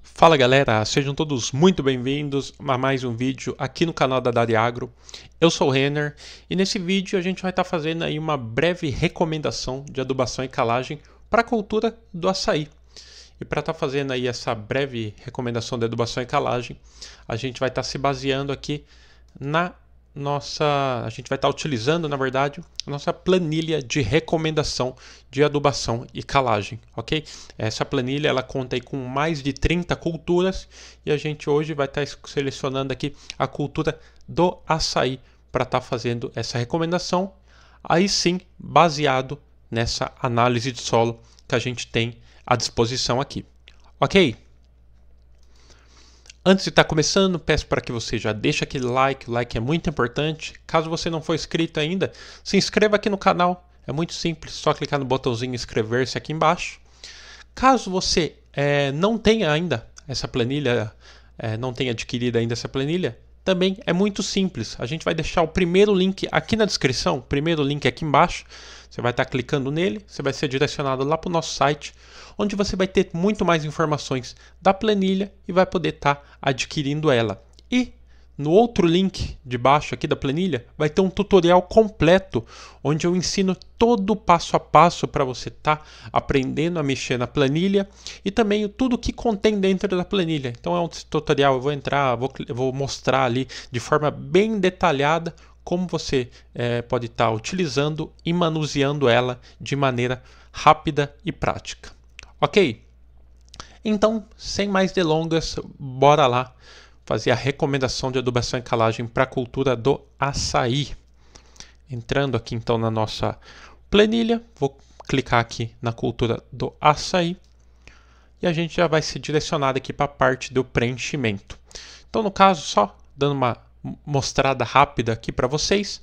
Fala galera, sejam todos muito bem-vindos a mais um vídeo aqui no canal da Dari Agro. Eu sou o Renner e nesse vídeo a gente vai estar fazendo aí uma breve recomendação de adubação e calagem para a cultura do açaí. E para estar fazendo aí essa breve recomendação de adubação e calagem, a gente vai estar se baseando aqui na a gente vai estar utilizando, na verdade, a nossa planilha de recomendação de adubação e calagem, ok? Essa planilha ela conta aí com mais de 30 culturas e a gente hoje vai estar selecionando aqui a cultura do açaí para estar fazendo essa recomendação, aí sim baseado nessa análise de solo que a gente tem à disposição aqui, ok? Antes de estar começando, peço para que você já deixe aquele like, o like é muito importante. Caso você não for inscrito ainda, se inscreva aqui no canal, é muito simples, só clicar no botãozinho inscrever-se aqui embaixo. Caso você não tenha ainda essa planilha, não tenha adquirido ainda essa planilha, também é muito simples. A gente vai deixar o primeiro link aqui na descrição, o primeiro link aqui embaixo. Você vai estar clicando nele, você vai ser direcionado lá para o nosso site, onde você vai ter muito mais informações da planilha e vai poder estar adquirindo ela. E no outro link de baixo aqui da planilha vai ter um tutorial completo onde eu ensino todo o passo a passo para você estar aprendendo a mexer na planilha e também tudo que contém dentro da planilha. Então é um tutorial, eu vou mostrar ali de forma bem detalhada como você pode estar utilizando e manuseando ela de maneira rápida e prática. Ok? Então, sem mais delongas, bora lá fazer a recomendação de adubação e calagem para a cultura do açaí. Entrando aqui então na nossa planilha, vou clicar aqui na cultura do açaí e a gente já vai ser direcionado aqui para a parte do preenchimento. Então, no caso, só dando uma mostrada rápida aqui para vocês.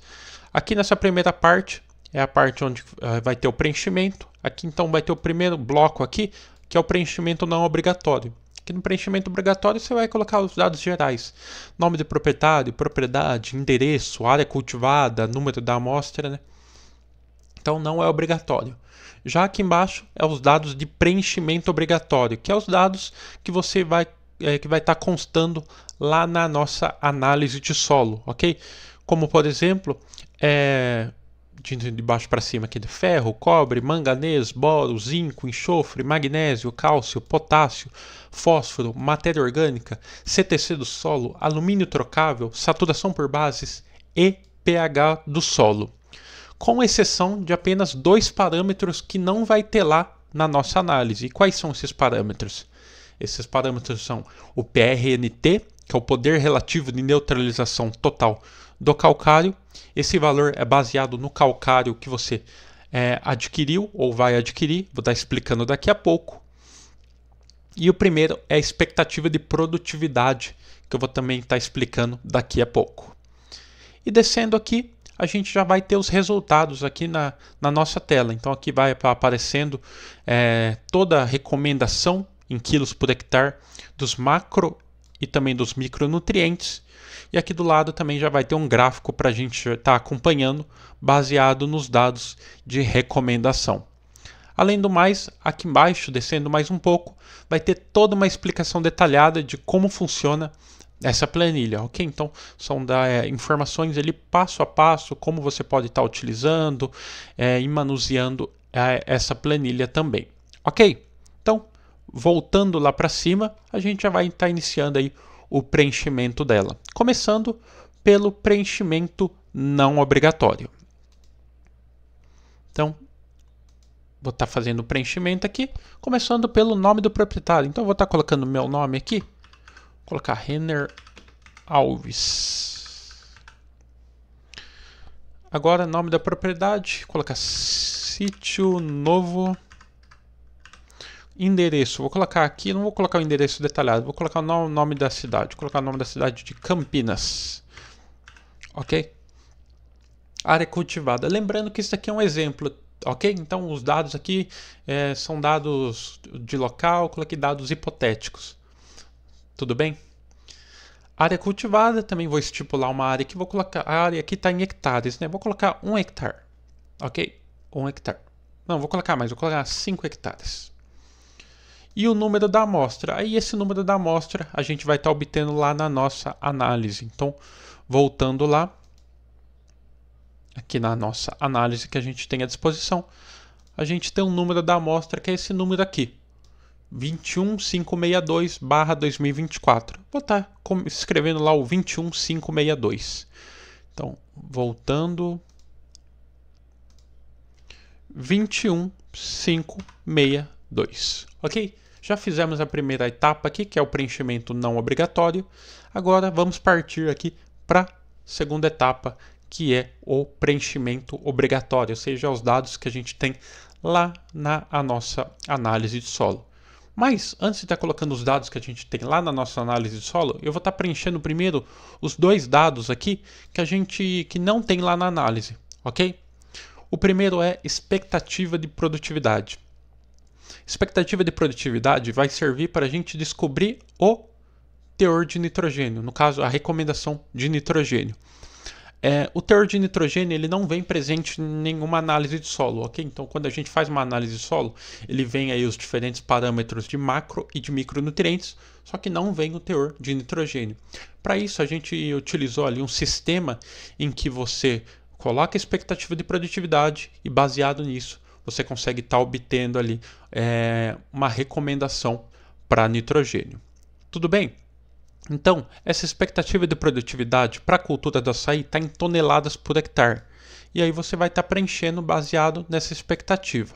Aqui nessa primeira parte é a parte onde vai ter o preenchimento. Aqui então vai ter o primeiro bloco aqui, que é o preenchimento não obrigatório. Aqui no preenchimento obrigatório você vai colocar os dados gerais. Nome do proprietário, propriedade, endereço, área cultivada, número da amostra, né? Então não é obrigatório. Já aqui embaixo é os dados de preenchimento obrigatório, que é os dados que você vai estar constando lá na nossa análise de solo, ok? Como por exemplo, de baixo para cima aqui de ferro, cobre, manganês, boro, zinco, enxofre, magnésio, cálcio, potássio, fósforo, matéria orgânica, CTC do solo, alumínio trocável, saturação por bases e pH do solo. Com exceção de apenas dois parâmetros que não vai ter lá na nossa análise. E quais são esses parâmetros? Esses parâmetros são o PRNT, que é o poder relativo de neutralização total do calcário. Esse valor é baseado no calcário que você adquiriu ou vai adquirir. Vou estar explicando daqui a pouco. E o primeiro é a expectativa de produtividade, que eu vou também estar explicando daqui a pouco. E descendo aqui, a gente já vai ter os resultados aqui na nossa tela. Então aqui vai aparecendo toda a recomendação em quilos por hectare dos macro e também dos micronutrientes. E aqui do lado também já vai ter um gráfico para a gente estar acompanhando, baseado nos dados de recomendação. Além do mais, aqui embaixo, descendo mais um pouco, vai ter toda uma explicação detalhada de como funciona essa planilha, ok? Então, são informações ali passo a passo, como você pode estar utilizando e manuseando essa planilha também, ok? Então, voltando lá para cima, a gente já vai estar iniciando aí o preenchimento dela. Começando pelo preenchimento não obrigatório. Então, vou estar fazendo o preenchimento aqui, começando pelo nome do proprietário. Então, eu vou estar colocando o meu nome aqui. Vou colocar Renner Alves. Agora, nome da propriedade. Vou colocar sítio novo. Endereço, vou colocar aqui, não vou colocar o endereço detalhado, vou colocar o nome da cidade, vou colocar o nome da cidade de Campinas, ok? Área cultivada, lembrando que isso aqui é um exemplo, ok? Então os dados aqui são dados de local, coloquei dados hipotéticos, tudo bem? Área cultivada, também vou estipular uma área aqui, vou colocar, a área aqui está em hectares, né? Vou colocar 1 hectare, ok? 1 hectare, não, vou colocar mais, vou colocar 5 hectares. e o número da amostra. Aí esse número da amostra a gente vai estar obtendo lá na nossa análise. Então, voltando lá, aqui na nossa análise que a gente tem à disposição, a gente tem um número da amostra que é esse número aqui, 21562/2024. Vou estar escrevendo lá o 21562. Então, voltando, 21562, ok? Já fizemos a primeira etapa aqui, que é o preenchimento não obrigatório. Agora vamos partir aqui para a segunda etapa, que é o preenchimento obrigatório, ou seja, os dados que a gente tem lá na nossa análise de solo. Mas antes de estar colocando os dados que a gente tem lá na nossa análise de solo, eu vou estar preenchendo primeiro os dois dados aqui que não tem lá na análise, ok? O primeiro é expectativa de produtividade. Expectativa de produtividade vai servir para a gente descobrir o teor de nitrogênio, no caso a recomendação de nitrogênio. O teor de nitrogênio ele não vem presente em nenhuma análise de solo, ok? Então, quando a gente faz uma análise de solo, ele vem aí os diferentes parâmetros de macro e de micronutrientes, só que não vem o teor de nitrogênio. Para isso, a gente utilizou ali um sistema em que você coloca a expectativa de produtividade e, baseado nisso, você consegue estar obtendo ali uma recomendação para nitrogênio. Tudo bem? Então, essa expectativa de produtividade para a cultura do açaí está em toneladas por hectare. E aí você vai estar preenchendo baseado nessa expectativa.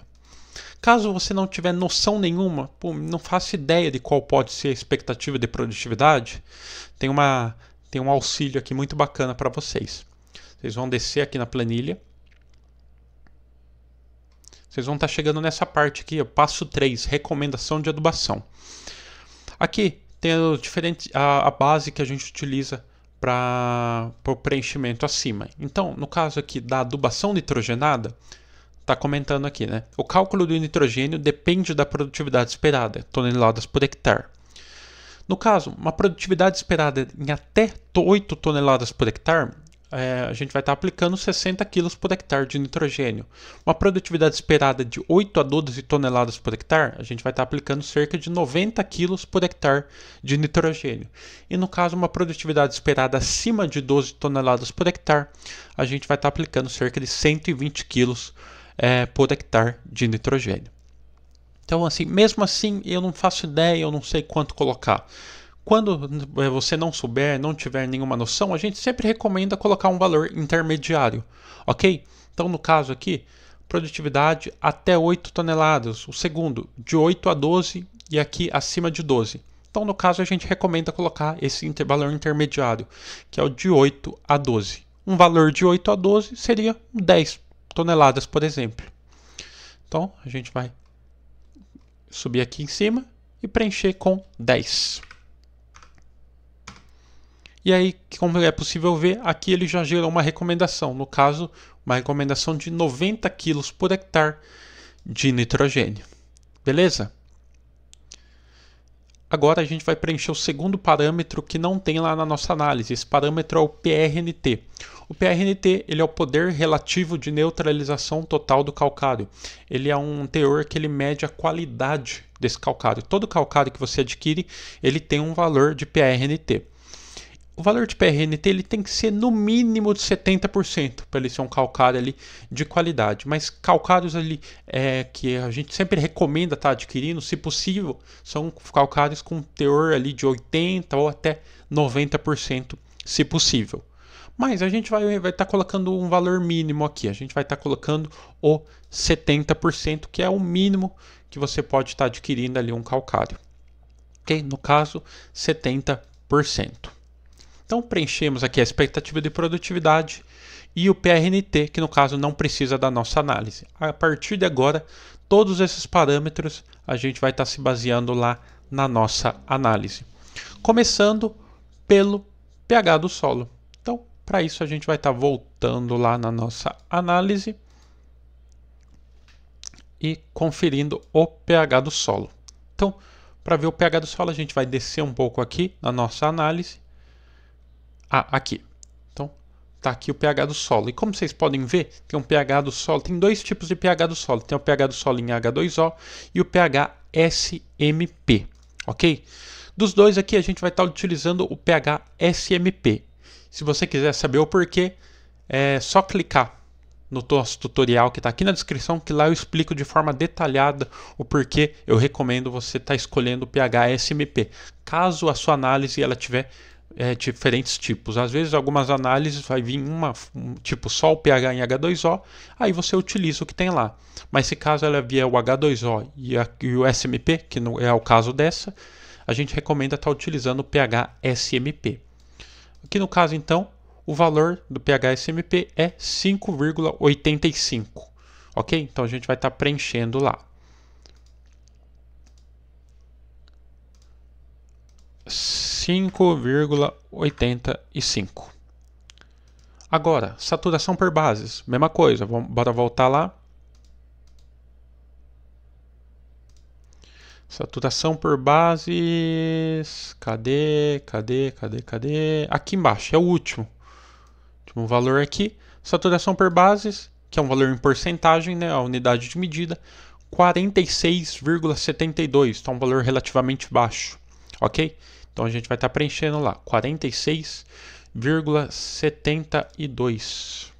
Caso você não tiver noção nenhuma, não faça ideia de qual pode ser a expectativa de produtividade, tem um auxílio aqui muito bacana para vocês. Vocês vão descer aqui na planilha. Vocês vão estar chegando nessa parte aqui, passo 3, recomendação de adubação. Aqui tem a base que a gente utiliza para o preenchimento acima. Então, no caso aqui da adubação nitrogenada, está comentando aqui, né? O cálculo do nitrogênio depende da produtividade esperada, toneladas por hectare. No caso, uma produtividade esperada em até 8 toneladas por hectare, a gente vai estar aplicando 60 kg por hectare de nitrogênio. Uma produtividade esperada de 8 a 12 toneladas por hectare, a gente vai estar aplicando cerca de 90 kg por hectare de nitrogênio. E no caso, uma produtividade esperada acima de 12 toneladas por hectare, a gente vai estar aplicando cerca de 120 kg por hectare de nitrogênio. Então, assim, mesmo assim, eu não faço ideia, eu não sei quanto colocar. Quando você não souber, não tiver nenhuma noção, a gente sempre recomenda colocar um valor intermediário, ok? Então, no caso aqui, produtividade até 8 toneladas. O segundo, de 8 a 12 e aqui acima de 12. Então, no caso, a gente recomenda colocar esse valor intermediário, que é o de 8 a 12. Um valor de 8 a 12 seria 10 toneladas, por exemplo. Então, a gente vai subir aqui em cima e preencher com 10. E aí, como é possível ver, aqui ele já gerou uma recomendação. No caso, uma recomendação de 90 kg por hectare de nitrogênio. Beleza? Agora a gente vai preencher o segundo parâmetro que não tem lá na nossa análise. Esse parâmetro é o PRNT. O PRNT ele é o poder relativo de neutralização total do calcário. Ele é um teor que ele mede a qualidade desse calcário. Todo calcário que você adquire, ele tem um valor de PRNT. O valor de PRNT ele tem que ser no mínimo de 70% para ele ser um calcário ali de qualidade. Mas calcários ali que a gente sempre recomenda estar adquirindo, se possível, são calcários com teor ali de 80% ou até 90%, se possível. Mas a gente vai estar colocando um valor mínimo aqui. A gente vai estar colocando o 70%, que é o mínimo que você pode estar adquirindo ali um calcário. Ok? No caso, 70%. Então, preenchemos aqui a expectativa de produtividade e o PRNT, que no caso não precisa da nossa análise. A partir de agora, todos esses parâmetros a gente vai estar se baseando lá na nossa análise. Começando pelo pH do solo. Então, para isso a gente vai estar voltando lá na nossa análise e conferindo o pH do solo. Então, para ver o pH do solo, a gente vai descer um pouco aqui na nossa análise. Aqui. Então, está aqui o pH do solo. E como vocês podem ver, tem um pH do solo, tem dois tipos de pH do solo. Tem o pH do solo em H2O e o pH SMP, ok? Dos dois aqui a gente vai estar utilizando o pH SMP. Se você quiser saber o porquê, é só clicar no nosso tutorial que está aqui na descrição, que lá eu explico de forma detalhada o porquê eu recomendo você estar escolhendo o pH SMP, caso a sua análise ela tiver diferentes tipos. Às vezes algumas análises vai vir tipo só o pH em H2O, aí você utiliza o que tem lá. Mas se caso ela vier o H2O e o SMP, que não é o caso dessa, a gente recomenda estar utilizando o pH SMP. Aqui no caso então, o valor do pH SMP é 5,85, ok? Então a gente vai estar preenchendo lá. 5,85. Agora, saturação por bases, mesma coisa, bora voltar lá. Saturação por bases, cadê? Aqui embaixo, é o último valor aqui. Saturação por bases, que é um valor em porcentagem, né, a unidade de medida, 46,72, então um valor relativamente baixo, ok? Então a gente vai estar preenchendo lá, 46,72.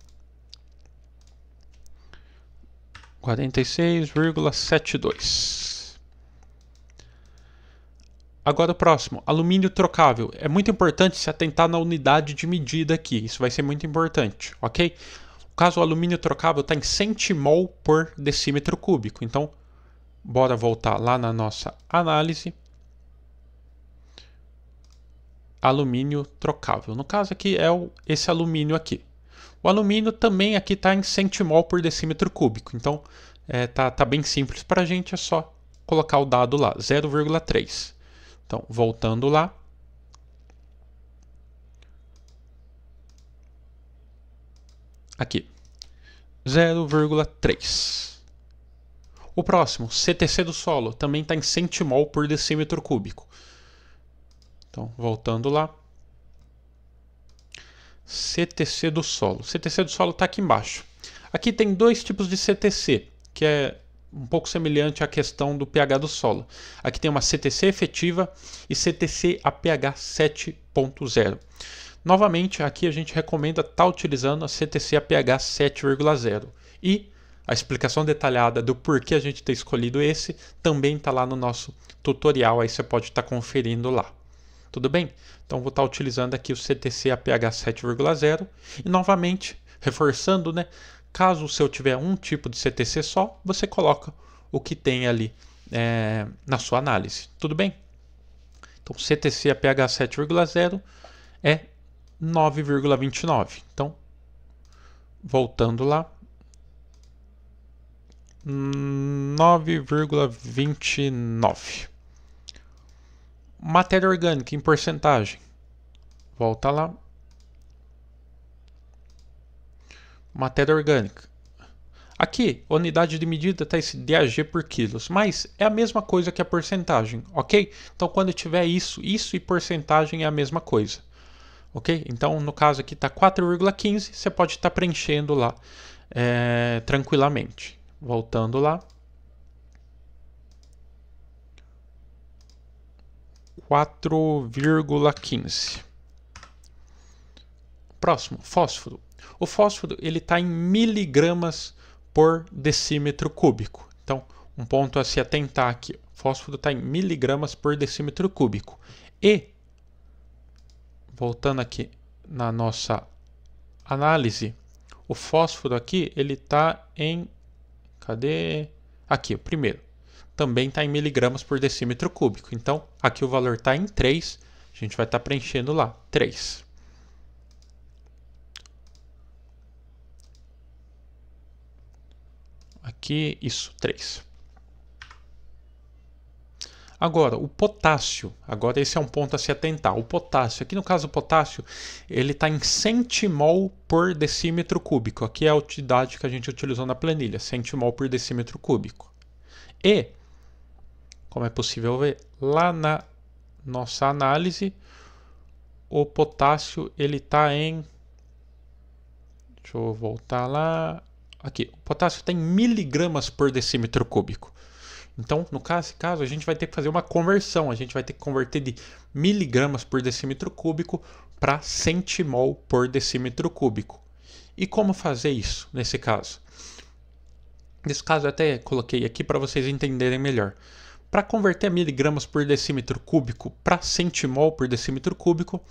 46,72. Agora o próximo, alumínio trocável. É muito importante se atentar na unidade de medida aqui, isso vai ser muito importante, ok? O caso o alumínio trocável está em centimol por decímetro cúbico, então bora voltar lá na nossa análise. Alumínio trocável, no caso aqui é esse alumínio aqui. O alumínio também aqui está em centimol por decímetro cúbico, então tá bem simples para a gente, é só colocar o dado lá, 0,3. Então, voltando lá. Aqui. 0,3. O próximo, CTC do solo, também está em centimol por decímetro cúbico. Então, voltando lá. CTC do solo. CTC do solo está aqui embaixo. Aqui tem dois tipos de CTC, que é um pouco semelhante à questão do pH do solo. Aqui tem uma CTC efetiva e CTC a pH 7.0. Novamente, aqui a gente recomenda estar utilizando a CTC a pH 7,0. E a explicação detalhada do porquê a gente ter escolhido esse também está lá no nosso tutorial, aí você pode estar conferindo lá. Tudo bem? Então vou estar utilizando aqui o CTC a pH 7,0 e novamente, reforçando, né? Caso o seu tiver um tipo de CTC só, você coloca o que tem ali na sua análise. Tudo bem? Então, CTC a pH 7,0 é 9,29. Então, voltando lá. 9,29. Matéria orgânica em porcentagem. Volta lá. Matéria orgânica. Aqui, a unidade de medida está esse DAG por quilos, mas é a mesma coisa que a porcentagem, ok? Então, quando tiver isso e porcentagem é a mesma coisa, ok? Então, no caso aqui está 4,15, você pode estar preenchendo lá tranquilamente. Voltando lá. 4,15. Próximo, fósforo. O fósforo ele está em miligramas por decímetro cúbico. Então, um ponto a se atentar aqui. O fósforo está em miligramas por decímetro cúbico. E, voltando aqui na nossa análise, o fósforo aqui ele está em... Cadê? Aqui, o primeiro. Também está em miligramas por decímetro cúbico. Então, aqui o valor está em 3. A gente vai estar preenchendo lá, 3. Aqui, isso, 3. Agora, o potássio. Agora, esse é um ponto a se atentar. O potássio, aqui no caso do potássio, ele está em centimol por decímetro cúbico. Aqui é a unidade que a gente utilizou na planilha, centimol por decímetro cúbico. E, como é possível ver, lá na nossa análise, o potássio ele está em... Deixa eu voltar lá... Aqui, o potássio está em miligramas por decímetro cúbico. Então, no caso, a gente vai ter que fazer uma conversão. A gente vai ter que converter de miligramas por decímetro cúbico para centimol por decímetro cúbico. E como fazer isso nesse caso? Nesse caso eu até coloquei aqui para vocês entenderem melhor. Para converter miligramas por decímetro cúbico para centimol por decímetro cúbico,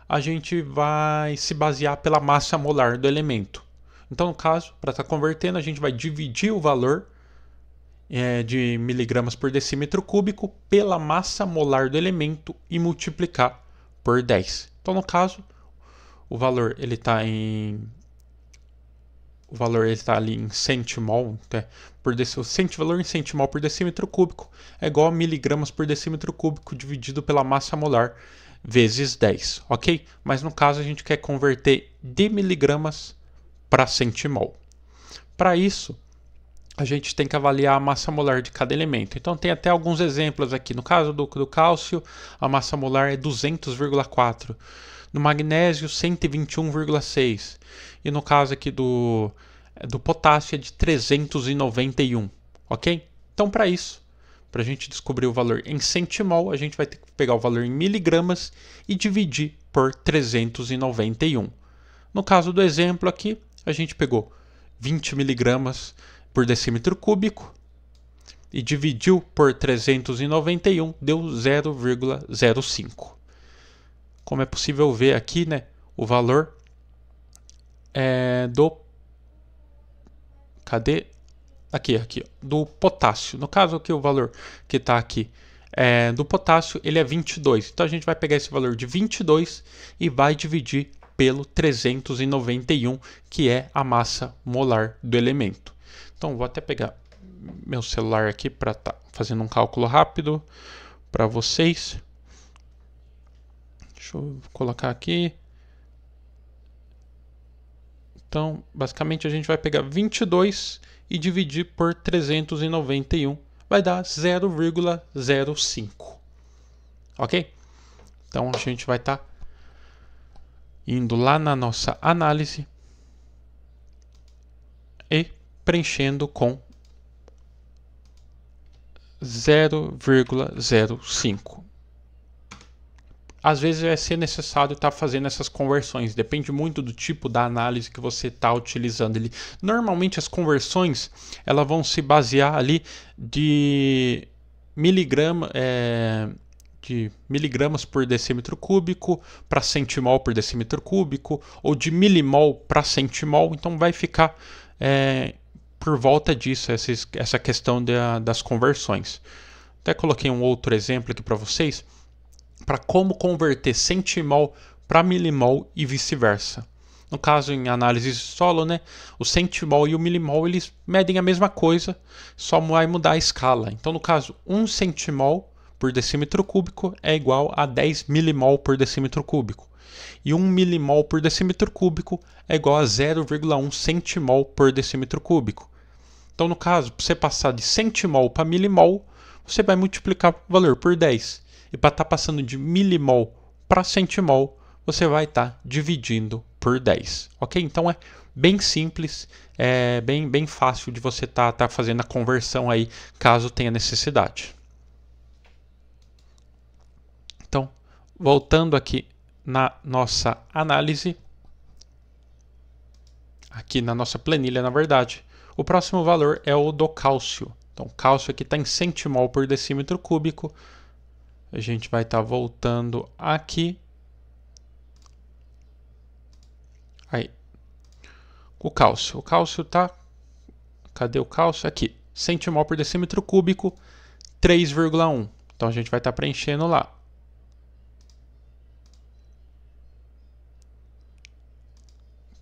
a gente vai se basear pela massa molar do elemento. Então, no caso, para estar convertendo, a gente vai dividir o valor de miligramas por decímetro cúbico pela massa molar do elemento e multiplicar por 10. Então, no caso, o valor ele está ali em centimol, o valor em centimol por decímetro cúbico é igual a miligramas por decímetro cúbico dividido pela massa molar vezes 10, ok? Mas no caso a gente quer converter de miligramas para centimol. Para isso, a gente tem que avaliar a massa molar de cada elemento. Então tem até alguns exemplos aqui. No caso do cálcio, a massa molar é 200,4. No magnésio, 121,6. E no caso aqui do potássio é de 391. Ok? Então para isso, para a gente descobrir o valor em centimol, a gente vai ter que pegar o valor em miligramas e dividir por 391. No caso do exemplo aqui, a gente pegou 20 miligramas por decímetro cúbico e dividiu por 391, deu 0,05. Como é possível ver aqui, né, o valor do potássio. No caso aqui, o valor que está aqui do potássio, ele é 22. Então a gente vai pegar esse valor de 22 e vai dividir pelo 391, que é a massa molar do elemento. Então vou até pegar meu celular aqui para estar fazendo um cálculo rápido para vocês. Deixa eu colocar aqui. Então, basicamente a gente vai pegar 22 e dividir por 391. Vai dar 0,05. Ok? Então a gente vai estar indo lá na nossa análise e preenchendo com 0,05. Às vezes vai ser necessário estar fazendo essas conversões, depende muito do tipo da análise que você está utilizando ali. Normalmente as conversões elas vão se basear ali de miligramas por decímetro cúbico para centimol por decímetro cúbico, ou de milimol para centimol, então vai ficar por volta disso, essa questão das conversões. Até coloquei um outro exemplo aqui para vocês, para como converter centimol para milimol e vice-versa. No caso, em análise solo, né, o centimol e o milimol eles medem a mesma coisa, só vai mudar a escala. Então, no caso, 1 centimol por decímetro cúbico é igual a 10 milimol por decímetro cúbico. E 1 milimol por decímetro cúbico é igual a 0,1 centimol por decímetro cúbico. Então, no caso, para você passar de centimol para milimol, você vai multiplicar o valor por 10. E para estar passando de milimol para centimol, você vai estar dividindo por 10. Ok? Então é bem simples, é bem fácil de você estar fazendo a conversão aí, caso tenha necessidade. Então, voltando aqui na nossa análise, aqui na nossa planilha, na verdade, o próximo valor é o do cálcio. Então, o cálcio aqui está em centimol por decímetro cúbico. A gente vai estar voltando aqui. Aí. O cálcio. O cálcio tá... Cadê o cálcio? Aqui. Centimol por decímetro cúbico, 3,1. Então a gente vai estar preenchendo lá.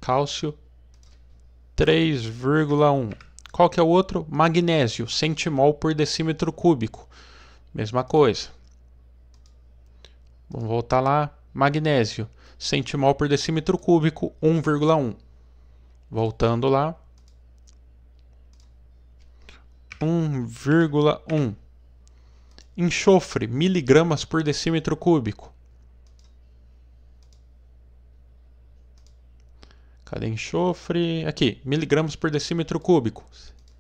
Cálcio, 3,1. Qual que é o outro? Magnésio, centimol por decímetro cúbico. Mesma coisa. Vamos voltar lá. Magnésio, centimol por decímetro cúbico, 1,1. Voltando lá. 1,1. Enxofre, miligramas por decímetro cúbico. Cadê enxofre? Aqui, miligramas por decímetro cúbico.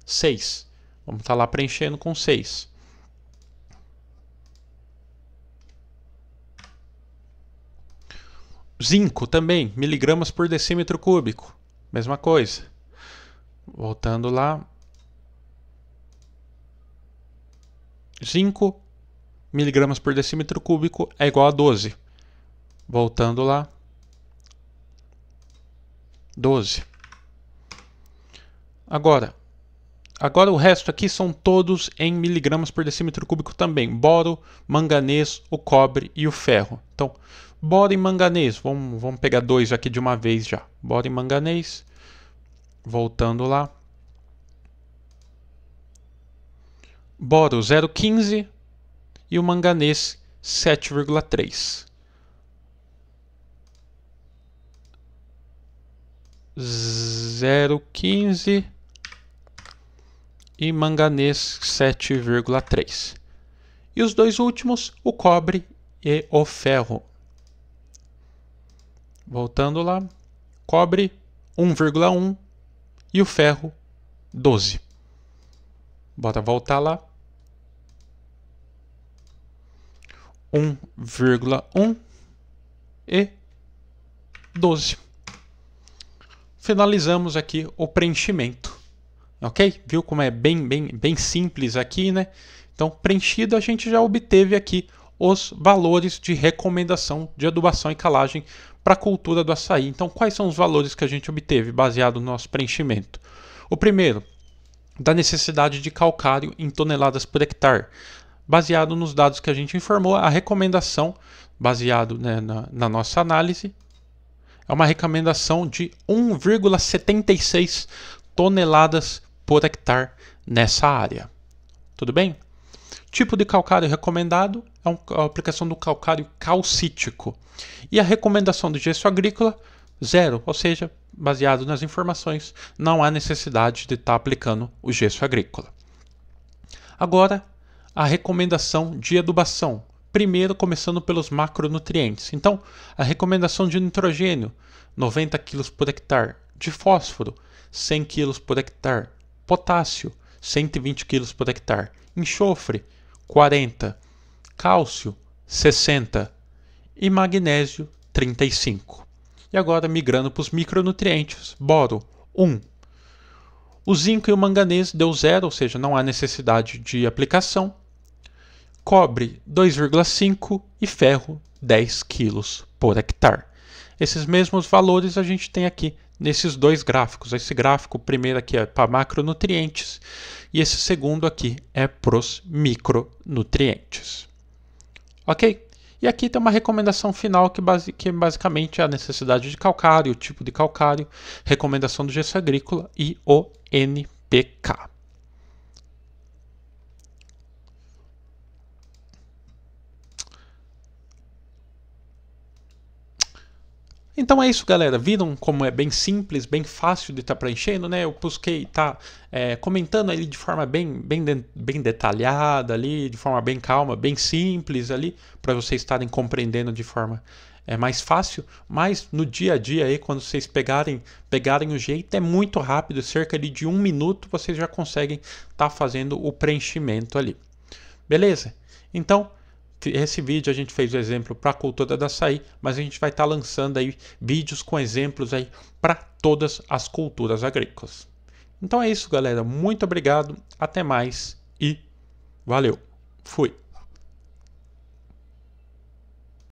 6. Vamos estar lá preenchendo com 6. Zinco também, miligramas por decímetro cúbico. Mesma coisa. Voltando lá. Zinco, miligramas por decímetro cúbico é igual a 12. Voltando lá. 12. Agora o resto aqui são todos em miligramas por decímetro cúbico também. Boro, manganês, o cobre e o ferro. Então, boro e manganês. Vamos pegar 2 aqui de uma vez já. Boro e manganês. Voltando lá. Boro 0,15 e o manganês 7,3. 0,15 e manganês 7,3. E os dois últimos, o cobre e o ferro. Voltando lá, cobre 1,1 e o ferro 12. Bora voltar lá. 1,1 e 12. Finalizamos aqui o preenchimento. Ok? Viu como é bem simples aqui, né? Então, preenchido, a gente já obteve aqui os valores de recomendação de adubação e calagem para a cultura do açaí. Então, quais são os valores que a gente obteve baseado no nosso preenchimento? O primeiro, da necessidade de calcário em toneladas por hectare. Baseado nos dados que a gente informou, a recomendação, baseado, né, na nossa análise, é uma recomendação de 1,76 toneladas por hectare nessa área. Tudo bem? Tipo de calcário recomendado é a aplicação do calcário calcítico. E a recomendação do gesso agrícola, 0, ou seja, baseado nas informações, não há necessidade de estar aplicando o gesso agrícola. Agora, a recomendação de adubação. Primeiro, começando pelos macronutrientes. Então, a recomendação de nitrogênio, 90 kg por hectare. De fósforo, 100 kg por hectare. Potássio, 120 kg por hectare. Enxofre, 40. Cálcio, 60. E magnésio, 35. E agora, migrando para os micronutrientes. Boro, 1. O zinco e o manganês deu 0, ou seja, não há necessidade de aplicação. Cobre 2,5 e ferro 10 kg por hectare. Esses mesmos valores a gente tem aqui nesses dois gráficos. Esse gráfico primeiro aqui é para macronutrientes e esse segundo aqui é para os micronutrientes. Ok? E aqui tem uma recomendação final que basicamente é a necessidade de calcário, o tipo de calcário, recomendação do gesso agrícola e o NPK. Então é isso, galera. Viram como é bem simples, bem fácil de estar preenchendo, né? Eu busquei estar comentando ali de forma bem detalhada, ali, de forma bem calma, bem simples ali, para vocês estarem compreendendo de forma mais fácil. Mas no dia a dia aí, quando vocês pegarem o jeito, é muito rápido, cerca de 1 minuto vocês já conseguem estar fazendo o preenchimento ali. Beleza? Então, esse vídeo a gente fez o exemplo para a cultura do açaí, mas a gente vai estar lançando aí vídeos com exemplos aí para todas as culturas agrícolas. Então é isso, galera. Muito obrigado, até mais e valeu. Fui.